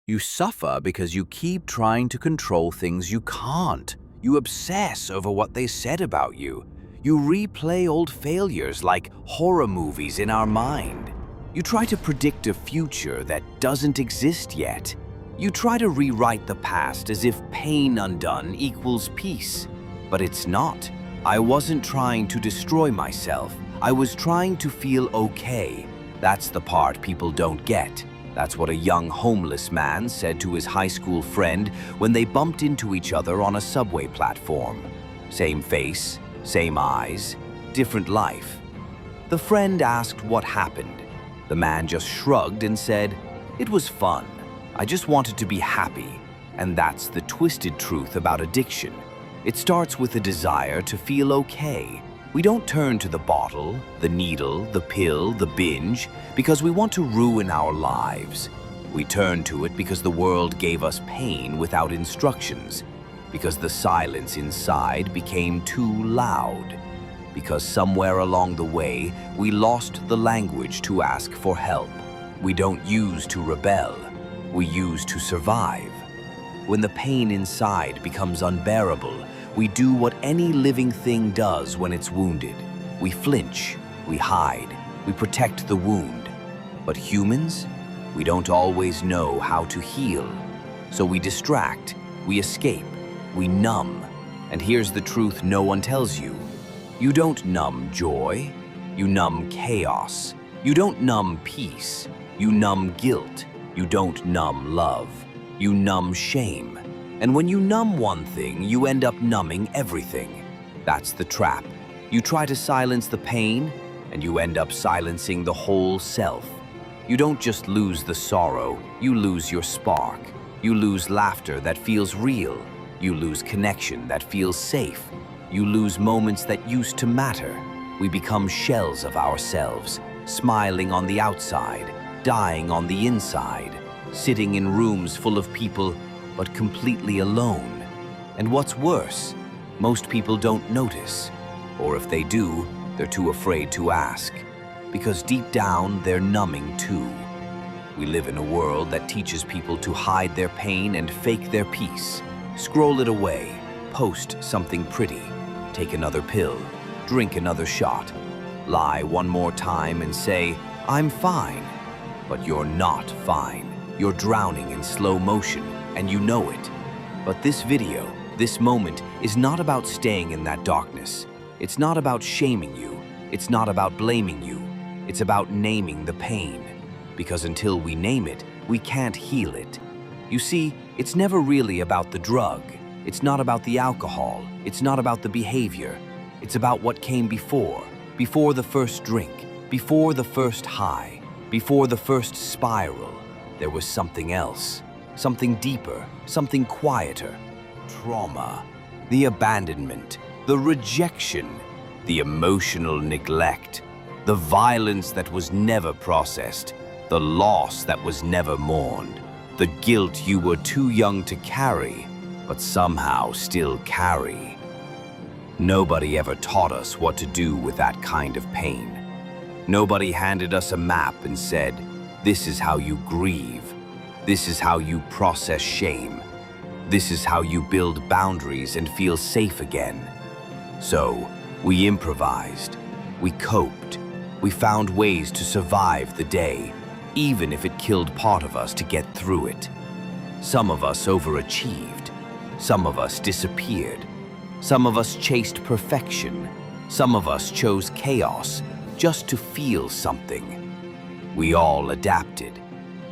You suffer because you keep trying to control things you can't. You obsess over what they said about you. You replay old failures like horror movies in our mind. You try to predict a future that doesn't exist yet. You try to rewrite the past as if pain undone equals peace. But it's not. I wasn't trying to destroy myself. I was trying to feel okay. That's the part people don't get. That's what a young homeless man said to his high school friend when they bumped into each other on a subway platform. Same face, same eyes, different life. The friend asked what happened. The man just shrugged and said, "It was fun. I just wanted to be happy." And that's the twisted truth about addiction. It starts with a desire to feel okay. We don't turn to the bottle, the needle, the pill, the binge, because we want to ruin our lives. We turn to it because the world gave us pain without instructions, because the silence inside became too loud, because somewhere along the way we lost the language to ask for help. We don't use to rebel, we use to survive. When the pain inside becomes unbearable, we do what any living thing does when it's wounded. We flinch, we hide, we protect the wound. But humans, we don't always know how to heal. So we distract, we escape, we numb. And here's the truth no one tells you. You don't numb joy, you numb chaos. You don't numb peace, you numb guilt. You don't numb love, you numb shame. And when you numb one thing, you end up numbing everything. That's the trap. You try to silence the pain, and you end up silencing the whole self. You don't just lose the sorrow, you lose your spark. You lose laughter that feels real. You lose connection that feels safe. You lose moments that used to matter. We become shells of ourselves, smiling on the outside, dying on the inside, sitting in rooms full of people but completely alone. And what's worse, most people don't notice. Or if they do, they're too afraid to ask. Because deep down, they're numbing too. We live in a world that teaches people to hide their pain and fake their peace. Scroll it away, post something pretty, take another pill, drink another shot, lie one more time and say, "I'm fine." But you're not fine. You're drowning in slow motion, and you know it. But this video, this moment, is not about staying in that darkness. It's not about shaming you. It's not about blaming you. It's about naming the pain. Because until we name it, we can't heal it. You see, it's never really about the drug. It's not about the alcohol. It's not about the behavior. It's about what came before the first drink, before the first high, before the first spiral. There was something else, something deeper, something quieter. Trauma, the abandonment, the rejection, the emotional neglect, the violence that was never processed, the loss that was never mourned, the guilt you were too young to carry, but somehow still carry. Nobody ever taught us what to do with that kind of pain. Nobody handed us a map and said, "This is how you grieve. This is how you process shame. This is how you build boundaries and feel safe again." So, we improvised. We coped. We found ways to survive the day, even if it killed part of us to get through it. Some of us overachieved. Some of us disappeared. Some of us chased perfection. Some of us chose chaos just to feel something. We all adapted.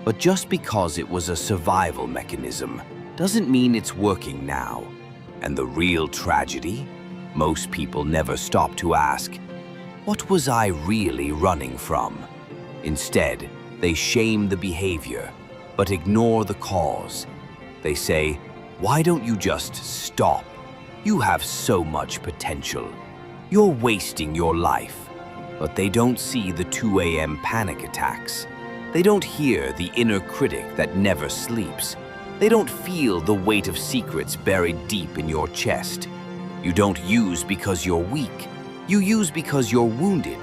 But just because it was a survival mechanism doesn't mean it's working now. And the real tragedy? Most people never stop to ask, what was I really running from? Instead, they shame the behavior, but ignore the cause. They say, why don't you just stop? You have so much potential. You're wasting your life. But they don't see the 2 a.m. panic attacks. They don't hear the inner critic that never sleeps. They don't feel the weight of secrets buried deep in your chest. You don't use because you're weak. You use because you're wounded.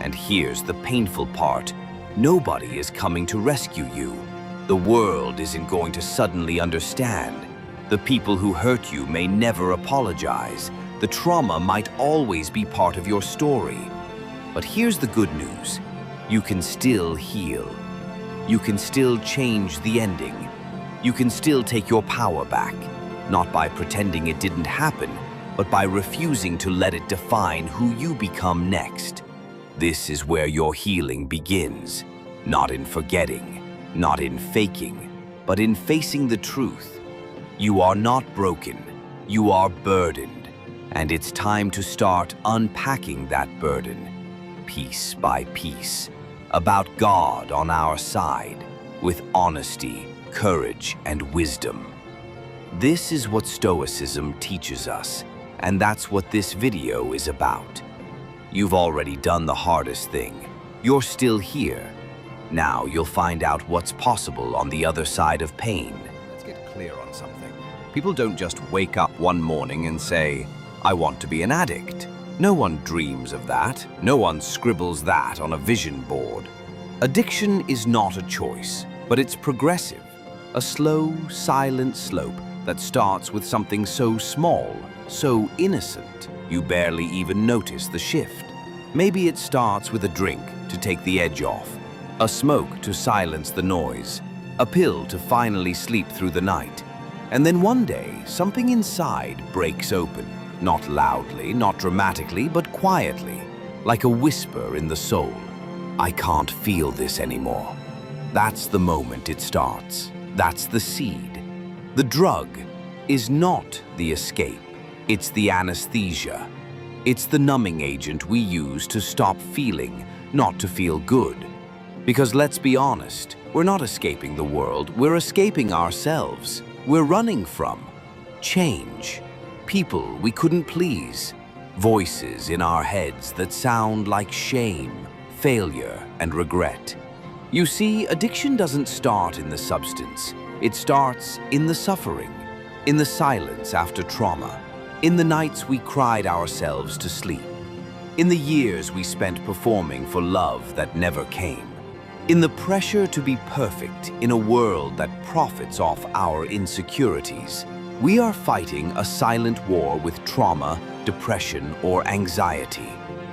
And here's the painful part. Nobody is coming to rescue you. The world isn't going to suddenly understand. The people who hurt you may never apologize. The trauma might always be part of your story. But here's the good news. You can still heal. You can still change the ending. You can still take your power back, not by pretending it didn't happen, but by refusing to let it define who you become next. This is where your healing begins, not in forgetting, not in faking, but in facing the truth. You are not broken, you are burdened, and it's time to start unpacking that burden, piece by piece, about God on our side, with honesty, courage, and wisdom. This is what Stoicism teaches us, and that's what this video is about. You've already done the hardest thing. You're still here. Now you'll find out what's possible on the other side of pain. Let's get clear on something. People don't just wake up one morning and say, "I want to be an addict." No one dreams of that. No one scribbles that on a vision board. Addiction is not a choice, but it's progressive. A slow, silent slope that starts with something so small, so innocent, you barely even notice the shift. Maybe it starts with a drink to take the edge off, a smoke to silence the noise, a pill to finally sleep through the night. And then one day, something inside breaks open, not loudly, not dramatically, but quietly, like a whisper in the soul. I can't feel this anymore. That's the moment it starts. That's the seed. The drug is not the escape. It's the anesthesia. It's the numbing agent we use to stop feeling, not to feel good. Because let's be honest, we're not escaping the world, we're escaping ourselves. We're running from change, people we couldn't please, voices in our heads that sound like shame, failure, and regret. You see, addiction doesn't start in the substance. It starts in the suffering, in the silence after trauma, in the nights we cried ourselves to sleep, in the years we spent performing for love that never came, in the pressure to be perfect in a world that profits off our insecurities. We are fighting a silent war with trauma, depression, or anxiety.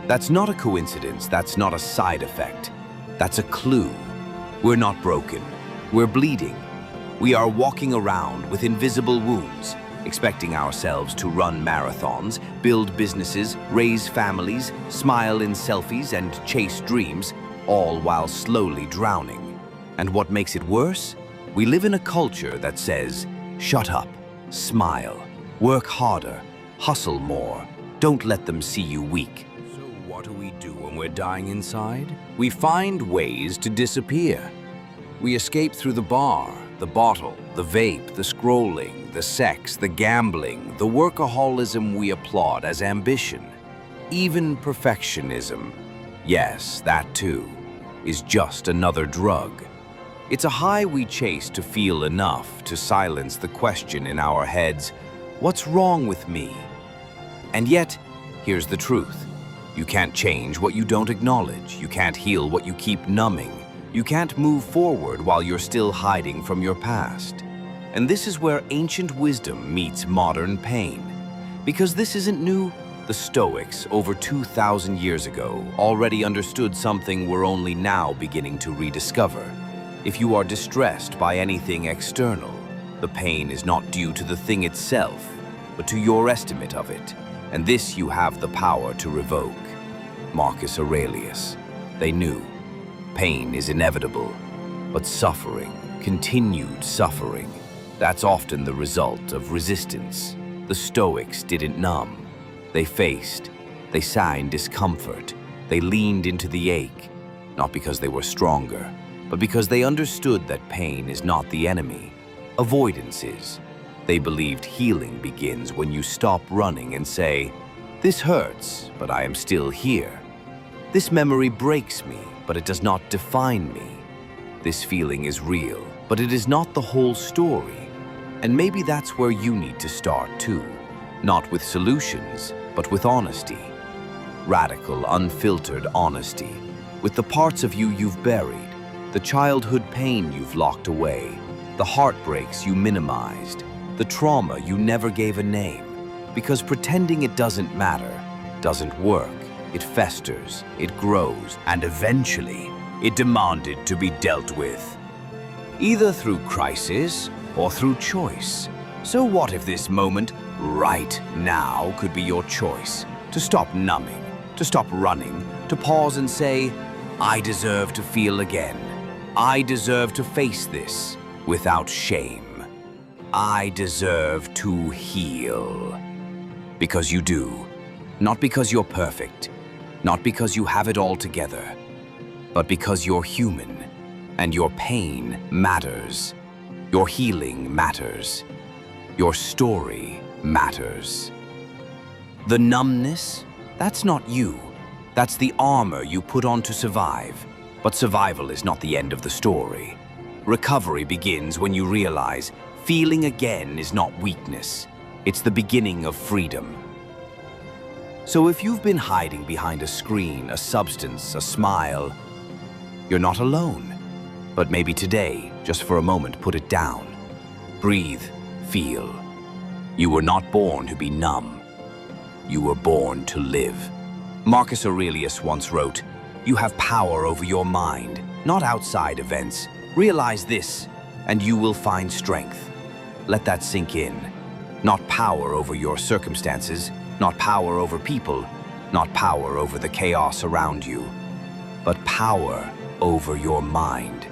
That's not a coincidence, that's not a side effect. That's a clue. We're not broken, we're bleeding. We are walking around with invisible wounds, expecting ourselves to run marathons, build businesses, raise families, smile in selfies, and chase dreams, all while slowly drowning. And what makes it worse? We live in a culture that says, shut up, smile, work harder, hustle more, don't let them see you weak. So what do we do when we're dying inside? We find ways to disappear. We escape through the bar, the bottle, the vape, the scrolling, the sex, the gambling, the workaholism we applaud as ambition. Even perfectionism, yes, that too, is just another drug. It's a high we chase to feel enough to silence the question in our heads, what's wrong with me? And yet, here's the truth. You can't change what you don't acknowledge. You can't heal what you keep numbing. You can't move forward while you're still hiding from your past. And this is where ancient wisdom meets modern pain. Because this isn't new. The Stoics, over 2,000 years ago, already understood something we're only now beginning to rediscover. If you are distressed by anything external, the pain is not due to the thing itself, but to your estimate of it. And this you have the power to revoke. Marcus Aurelius. They knew. Pain is inevitable, but suffering, continued suffering, that's often the result of resistance. The Stoics didn't numb. They faced, they signed discomfort, they leaned into the ache, not because they were stronger, but because they understood that pain is not the enemy, avoidance is. They believed healing begins when you stop running and say, this hurts, but I am still here. This memory breaks me, but it does not define me. This feeling is real, but it is not the whole story. And maybe that's where you need to start too. Not with solutions, but with honesty. Radical, unfiltered honesty. With the parts of you you've buried. The childhood pain you've locked away, the heartbreaks you minimized, the trauma you never gave a name. Because pretending it doesn't matter doesn't work. It festers, it grows, and eventually it demanded to be dealt with. Either through crisis or through choice. So what if this moment, right now, could be your choice? To stop numbing, to stop running, to pause and say, I deserve to feel again. I deserve to face this without shame. I deserve to heal. Because you do. Not because you're perfect. Not because you have it all together. But because you're human. And your pain matters. Your healing matters. Your story matters. The numbness, that's not you. That's the armor you put on to survive. But survival is not the end of the story. Recovery begins when you realize feeling again is not weakness. It's the beginning of freedom. So if you've been hiding behind a screen, a substance, a smile, you're not alone. But maybe today, just for a moment, put it down. Breathe, feel. You were not born to be numb. You were born to live. Marcus Aurelius once wrote, "You have power over your mind, not outside events. Realize this, and you will find strength." Let that sink in. Not power over your circumstances, not power over people, not power over the chaos around you, but power over your mind.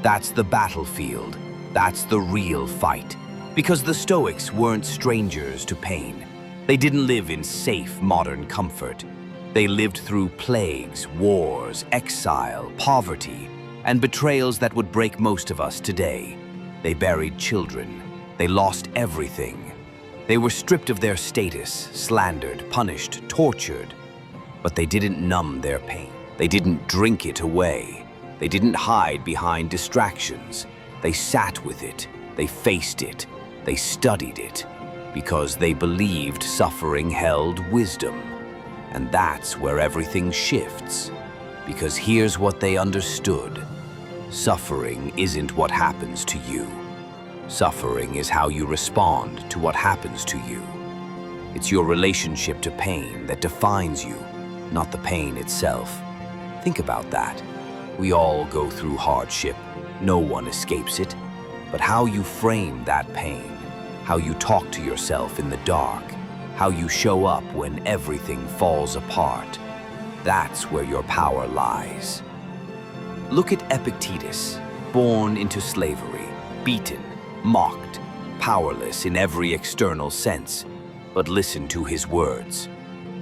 That's the battlefield. That's the real fight. Because the Stoics weren't strangers to pain. They didn't live in safe, modern comfort. They lived through plagues, wars, exile, poverty, and betrayals that would break most of us today. They buried children. They lost everything. They were stripped of their status, slandered, punished, tortured. But they didn't numb their pain. They didn't drink it away. They didn't hide behind distractions. They sat with it. They faced it. They studied it. Because they believed suffering held wisdom. And that's where everything shifts. Because here's what they understood. Suffering isn't what happens to you. Suffering is how you respond to what happens to you. It's your relationship to pain that defines you, not the pain itself. Think about that. We all go through hardship. No one escapes it. But how you frame that pain, how you talk to yourself in the dark, how you show up when everything falls apart, that's where your power lies. Look at Epictetus, born into slavery, beaten, mocked, powerless in every external sense. But listen to his words.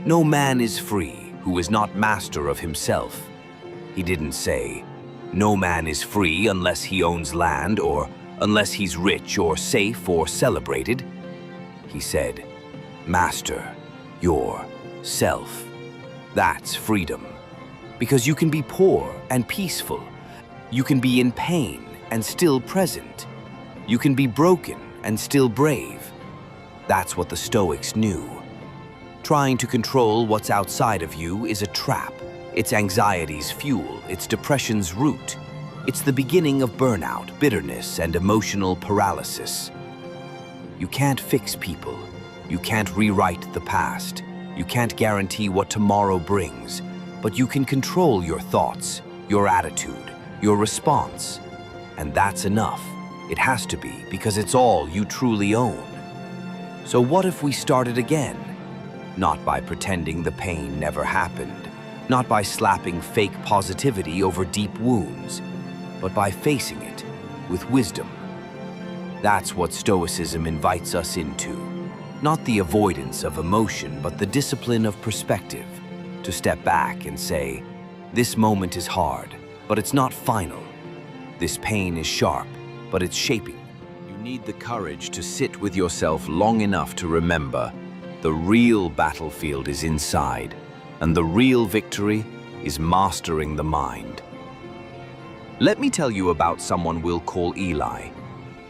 No man is free who is not master of himself. He didn't say, no man is free unless he owns land or unless he's rich or safe or celebrated. He said, master yourself. That's freedom. Because you can be poor and peaceful. You can be in pain and still present. You can be broken and still brave. That's what the Stoics knew. Trying to control what's outside of you is a trap. It's anxiety's fuel, it's depression's root. It's the beginning of burnout, bitterness, and emotional paralysis. You can't fix people. You can't rewrite the past. You can't guarantee what tomorrow brings. But you can control your thoughts, your attitude, your response. And that's enough. It has to be, because it's all you truly own. So what if we started again? Not by pretending the pain never happened, not by slapping fake positivity over deep wounds, but by facing it with wisdom. That's what Stoicism invites us into. Not the avoidance of emotion, but the discipline of perspective. To step back and say, this moment is hard, but it's not final. This pain is sharp, but it's shaping. You need the courage to sit with yourself long enough to remember the real battlefield is inside, and the real victory is mastering the mind. Let me tell you about someone we'll call Eli.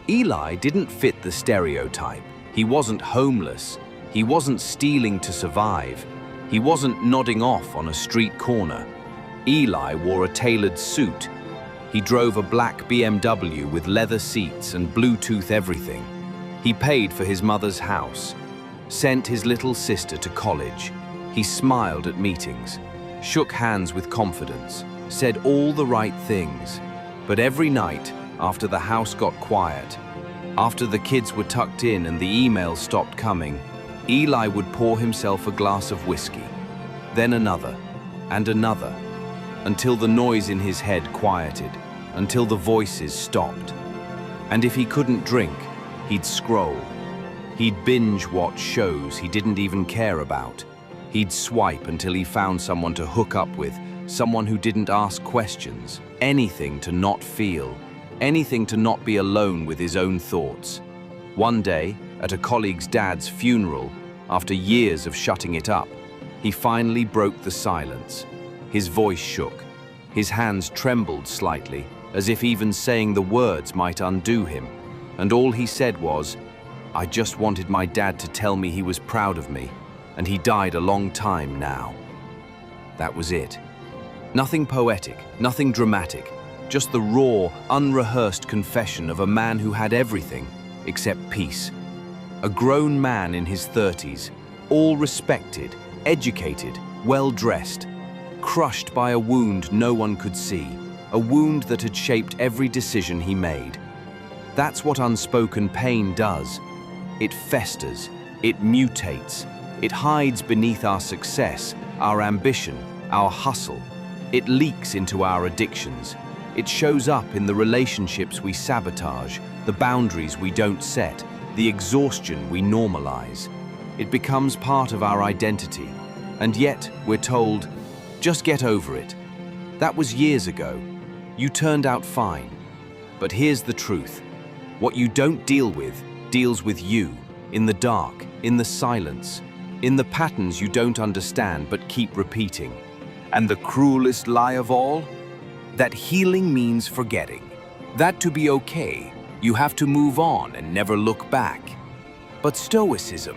Eli didn't fit the stereotype. He wasn't homeless. He wasn't stealing to survive. He wasn't nodding off on a street corner. Eli wore a tailored suit. He drove a black BMW with leather seats and Bluetooth everything. He paid for his mother's house, sent his little sister to college. He smiled at meetings, shook hands with confidence, said all the right things. But every night, after the house got quiet, after the kids were tucked in and the emails stopped coming, Eli would pour himself a glass of whiskey, then another, and another, until the noise in his head quieted, until the voices stopped. And if he couldn't drink, he'd scroll. He'd binge watch shows he didn't even care about. He'd swipe until he found someone to hook up with, someone who didn't ask questions, anything to not feel, anything to not be alone with his own thoughts. One day, at a colleague's dad's funeral, after years of shutting it up, he finally broke the silence. His voice shook. His hands trembled slightly, as if even saying the words might undo him. And all he said was, "I just wanted my dad to tell me he was proud of me, and he died a long time now." That was it. Nothing poetic, nothing dramatic, just the raw, unrehearsed confession of a man who had everything except peace. A grown man in his 30s, all respected, educated, well-dressed, crushed by a wound no one could see, a wound that had shaped every decision he made. That's what unspoken pain does. It festers, it mutates, it hides beneath our success, our ambition, our hustle. It leaks into our addictions. It shows up in the relationships we sabotage, the boundaries we don't set, the exhaustion we normalize. It becomes part of our identity. And yet, we're told, just get over it. That was years ago. You turned out fine. But here's the truth. What you don't deal with deals with you, in the dark, in the silence, in the patterns you don't understand but keep repeating. And the cruelest lie of all? That healing means forgetting. That to be okay, you have to move on and never look back. But Stoicism,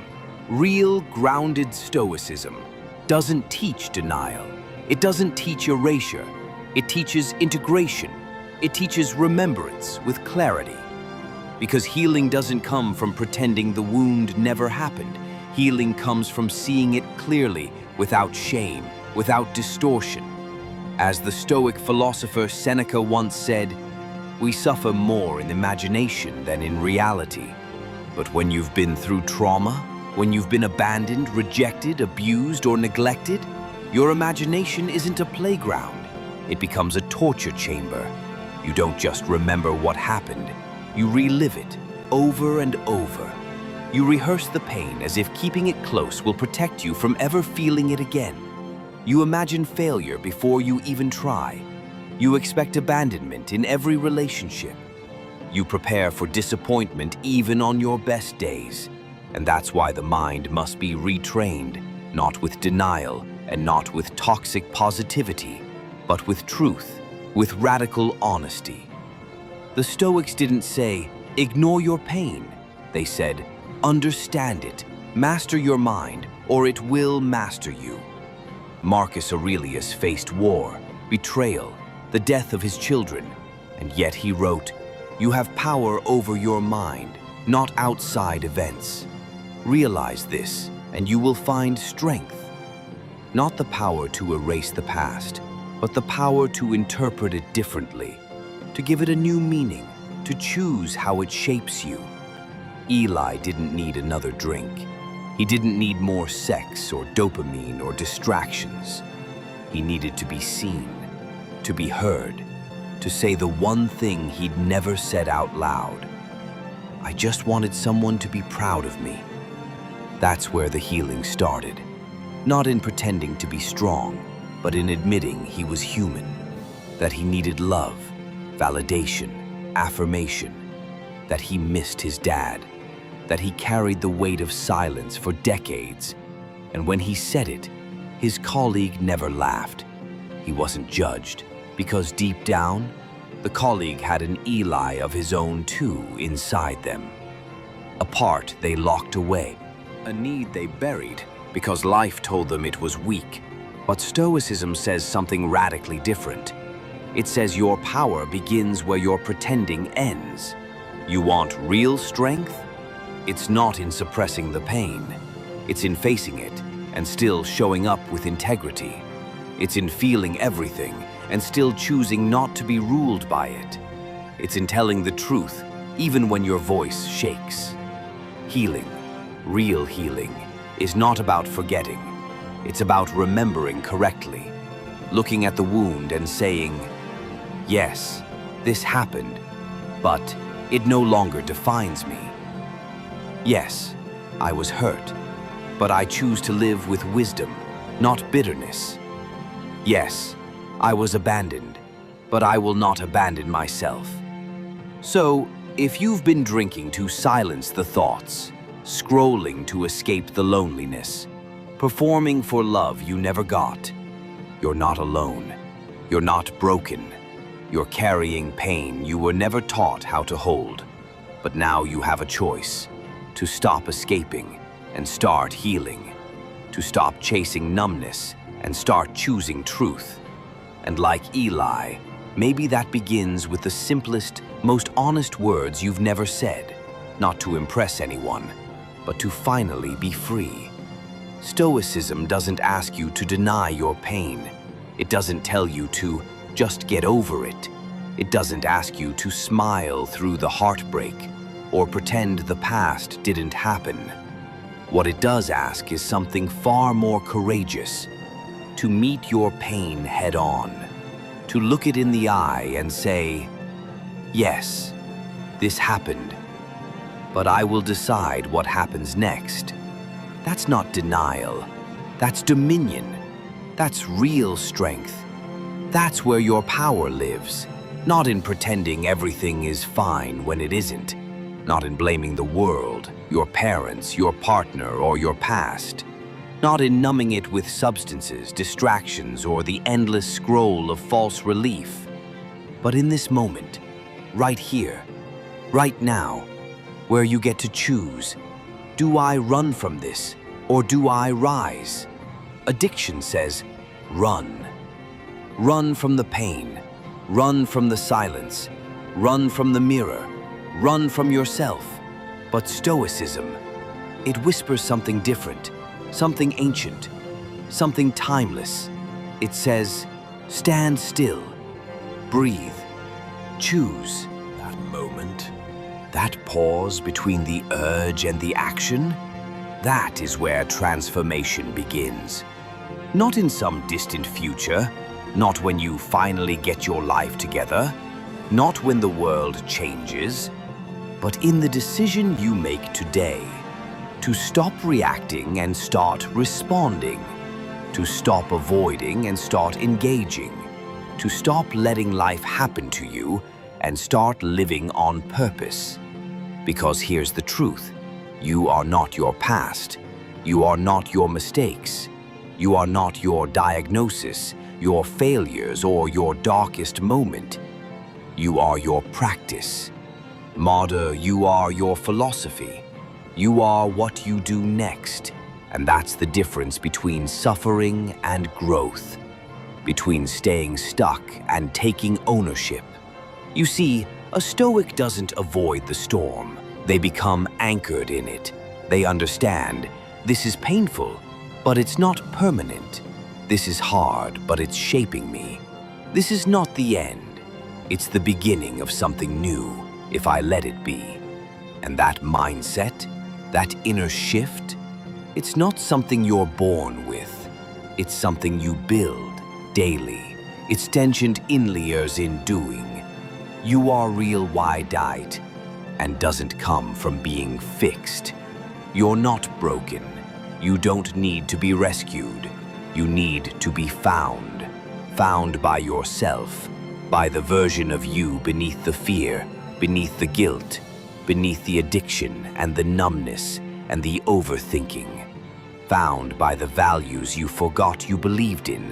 real grounded Stoicism, doesn't teach denial. It doesn't teach erasure. It teaches integration. It teaches remembrance with clarity. Because healing doesn't come from pretending the wound never happened. Healing comes from seeing it clearly, without shame, without distortion. As the Stoic philosopher Seneca once said, "We suffer more in imagination than in reality." But when you've been through trauma, when you've been abandoned, rejected, abused, or neglected, your imagination isn't a playground. It becomes a torture chamber. You don't just remember what happened. You relive it over and over. You rehearse the pain as if keeping it close will protect you from ever feeling it again. You imagine failure before you even try. You expect abandonment in every relationship. You prepare for disappointment even on your best days. And that's why the mind must be retrained, not with denial and not with toxic positivity, but with truth, with radical honesty. The Stoics didn't say, "Ignore your pain." They said, "Understand it, master your mind, or it will master you." Marcus Aurelius faced war, betrayal, the death of his children, and yet he wrote, "You have power over your mind, not outside events. Realize this, and you will find strength." Not the power to erase the past, but the power to interpret it differently, to give it a new meaning, to choose how it shapes you. Eli didn't need another drink. He didn't need more sex or dopamine or distractions. He needed to be seen, to be heard, to say the one thing he'd never said out loud. "I just wanted someone to be proud of me." That's where the healing started. Not in pretending to be strong, but in admitting he was human, that he needed love, validation, affirmation, that he missed his dad, that he carried the weight of silence for decades. And when he said it, his colleague never laughed. He wasn't judged, because deep down, the colleague had an Eli of his own too inside them. Apart, they locked away, a need they buried because life told them it was weak. But Stoicism says something radically different. It says your power begins where your pretending ends. You want real strength? It's not in suppressing the pain. It's in facing it and still showing up with integrity. It's in feeling everything and still choosing not to be ruled by it. It's in telling the truth even when your voice shakes. Healing, real healing, is not about forgetting. It's about remembering correctly, looking at the wound and saying, yes, this happened, but it no longer defines me. Yes, I was hurt, but I choose to live with wisdom, not bitterness. Yes, I was abandoned, but I will not abandon myself. So, if you've been drinking to silence the thoughts, scrolling to escape the loneliness, performing for love you never got, you're not alone. You're not broken. You're carrying pain you were never taught how to hold. But now you have a choice: to stop escaping and start healing, to stop chasing numbness and start choosing truth. And like Eli, maybe that begins with the simplest, most honest words you've never said, not to impress anyone, but to finally be free. Stoicism doesn't ask you to deny your pain. It doesn't tell you to just get over it. It doesn't ask you to smile through the heartbreak or pretend the past didn't happen. What it does ask is something far more courageous: to meet your pain head on, to look it in the eye and say, yes, this happened, but I will decide what happens next. That's not denial. That's dominion. That's real strength. That's where your power lives, not in pretending everything is fine when it isn't, not in blaming the world, your parents, your partner, or your past, not in numbing it with substances, distractions, or the endless scroll of false relief, but in this moment, right here, right now, where you get to choose: do I run from this, or do I rise? Addiction says, run. Run from the pain. Run from the silence. Run from the mirror. Run from yourself. But Stoicism, it whispers something different, something ancient, something timeless. It says, stand still, breathe, choose. That moment, that pause between the urge and the action, that is where transformation begins. Not in some distant future, not when you finally get your life together, not when the world changes, but in the decision you make today, to stop reacting and start responding, to stop avoiding and start engaging, to stop letting life happen to you and start living on purpose. Because here's the truth: you are not your past. You are not your mistakes. You are not your diagnosis, your failures, or your darkest moment. You are your practice. Martyr, you are your philosophy. You are what you do next. And that's the difference between suffering and growth, between staying stuck and taking ownership. You see, a Stoic doesn't avoid the storm. They become anchored in it. They understand, this is painful, but it's not permanent. This is hard, but it's shaping me. This is not the end. It's the beginning of something new, if I let it be. And that mindset, that inner shift, it's not something you're born with. It's something you build daily. It's tensioned in layers in doing. You are real wide-eyed and doesn't come from being fixed. You're not broken. You don't need to be rescued. You need to be found. Found by yourself, by the version of you beneath the fear, beneath the guilt, beneath the addiction and the numbness and the overthinking. Found by the values you forgot you believed in.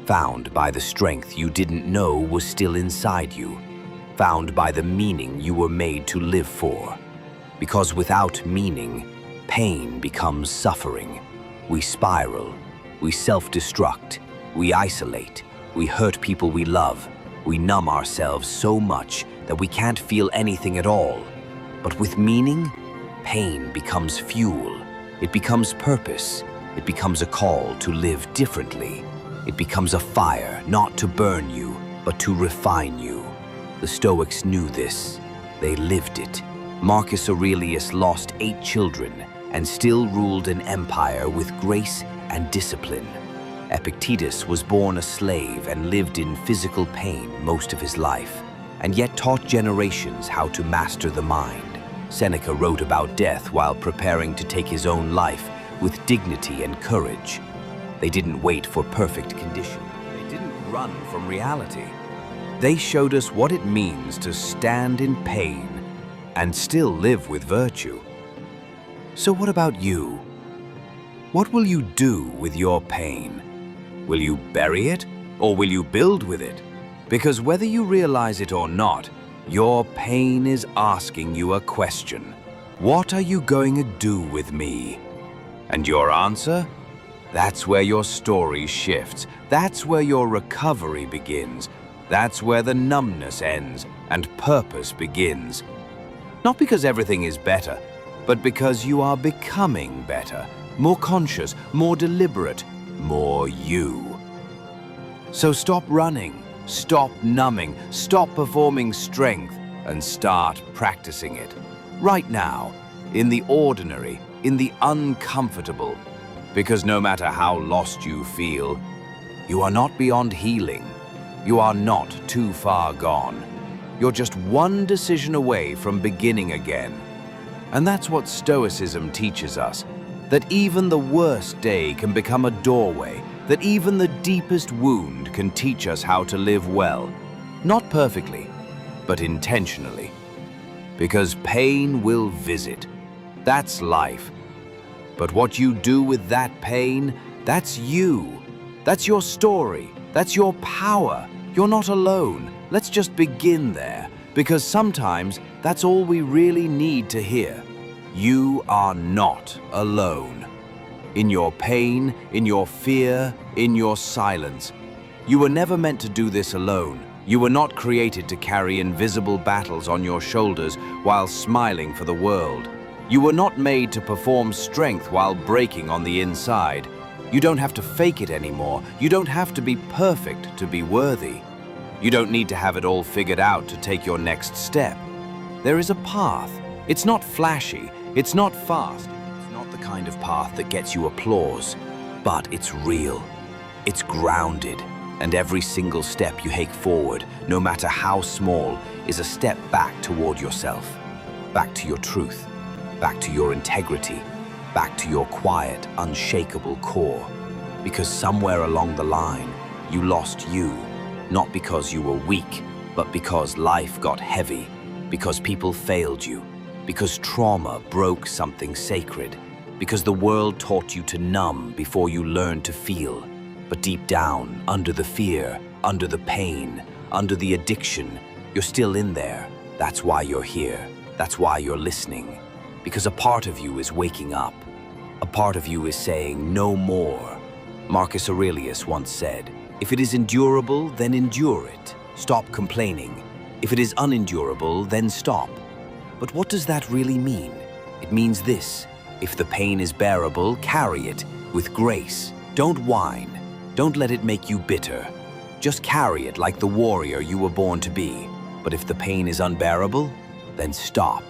Found by the strength you didn't know was still inside you. Found by the meaning you were made to live for. Because without meaning, pain becomes suffering. We spiral, we self-destruct, we isolate, we hurt people we love, We numb ourselves so much that we can't feel anything at all. But with meaning, pain becomes fuel. It becomes purpose. It becomes a call to live differently. It becomes a fire, not to burn you, but to refine you. The Stoics knew this. They lived it. Marcus Aurelius lost 8 children and still ruled an empire with grace and discipline. Epictetus was born a slave and lived in physical pain most of his life, and yet taught generations how to master the mind. Seneca wrote about death while preparing to take his own life with dignity and courage. They didn't wait for perfect condition. They didn't run from reality. They showed us what it means to stand in pain and still live with virtue. So what about you? What will you do with your pain? Will you bury it, or will you build with it? Because whether you realize it or not, your pain is asking you a question. What are you going to do with me? And your answer? That's where your story shifts. That's where your recovery begins. That's where the numbness ends and purpose begins. Not because everything is better, but because you are becoming better, more conscious, more deliberate, more you. So stop running, stop numbing, stop performing strength, and start practicing it. Right now, in the ordinary, in the uncomfortable. Because no matter how lost you feel, you are not beyond healing. You are not too far gone. You're just one decision away from beginning again. And that's what Stoicism teaches us, that even the worst day can become a doorway, that even the deepest wound can teach us how to live well. Not perfectly, but intentionally. Because pain will visit. That's life. But what you do with that pain, that's you. That's your story. That's your power. You're not alone. Let's just begin there, because sometimes that's all we really need to hear. You are not alone. In your pain, in your fear, in your silence. You were never meant to do this alone. You were not created to carry invisible battles on your shoulders while smiling for the world. You were not made to perform strength while breaking on the inside. You don't have to fake it anymore. You don't have to be perfect to be worthy. You don't need to have it all figured out to take your next step. There is a path. It's not flashy. It's not fast. It's not the kind of path that gets you applause. But it's real. It's grounded. And every single step you take forward, no matter how small, is a step back toward yourself. Back to your truth. Back to your integrity. Back to your quiet, unshakable core. Because somewhere along the line, you lost you. Not because you were weak, but because life got heavy. Because people failed you. Because trauma broke something sacred. Because the world taught you to numb before you learned to feel. But deep down, under the fear, under the pain, under the addiction, you're still in there. That's why you're here. That's why you're listening. Because a part of you is waking up. A part of you is saying, no more. Marcus Aurelius once said, if it is endurable, then endure it. Stop complaining. If it is unendurable, then stop. But what does that really mean? It means this. If the pain is bearable, carry it with grace. Don't whine. Don't let it make you bitter. Just carry it like the warrior you were born to be. But if the pain is unbearable, then stop.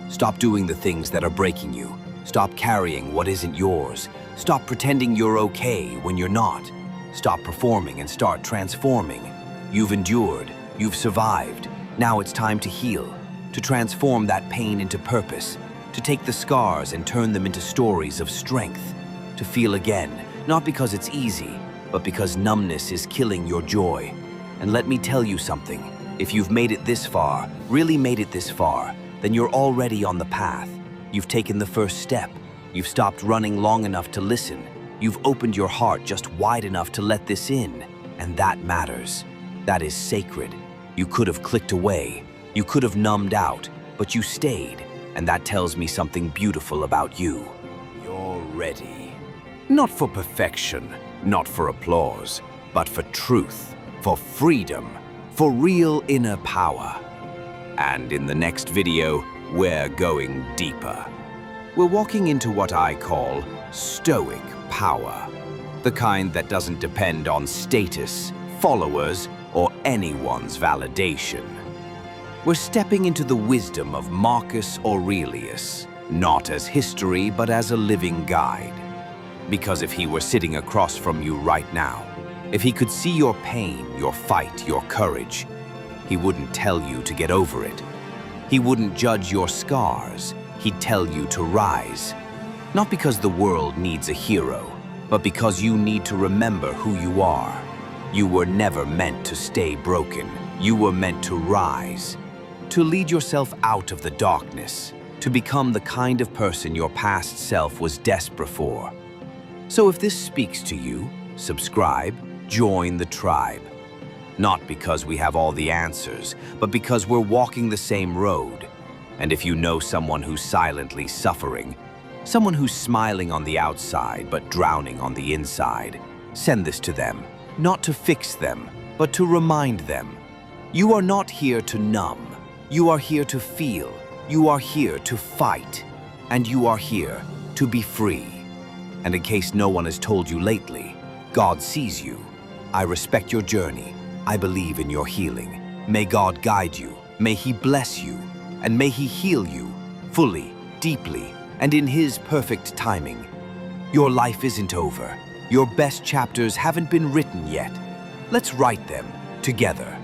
Stop doing the things that are breaking you. Stop carrying what isn't yours. Stop pretending you're okay when you're not. Stop performing and start transforming. You've endured. You've survived. Now it's time to heal. To transform that pain into purpose. To take the scars and turn them into stories of strength. To feel again, not because it's easy, but because numbness is killing your joy. And let me tell you something. If you've made it this far, really made it this far, then you're already on the path. You've taken the first step. You've stopped running long enough to listen. You've opened your heart just wide enough to let this in. And that matters. That is sacred. You could have clicked away. You could have numbed out, but you stayed. And that tells me something beautiful about you. You're ready. Not for perfection, not for applause, but for truth, for freedom, for real inner power. And in the next video, we're going deeper. We're walking into what I call Stoic power, the kind that doesn't depend on status, followers, or anyone's validation. We're stepping into the wisdom of Marcus Aurelius, not as history, but as a living guide. Because if he were sitting across from you right now, if he could see your pain, your fight, your courage, he wouldn't tell you to get over it. He wouldn't judge your scars. He'd tell you to rise. Not because the world needs a hero, but because you need to remember who you are. You were never meant to stay broken. You were meant to rise, to lead yourself out of the darkness, to become the kind of person your past self was desperate for. So if this speaks to you, subscribe, join the tribe. Not because we have all the answers, but because we're walking the same road. And if you know someone who's silently suffering, someone who's smiling on the outside but drowning on the inside, send this to them, not to fix them, but to remind them. You are not here to numb. You are here to feel. You are here to fight. And you are here to be free. And in case no one has told you lately, God sees you. I respect your journey. I believe in your healing. May God guide you. May He bless you. And may He heal you fully, deeply, and in His perfect timing. Your life isn't over. Your best chapters haven't been written yet. Let's write them together.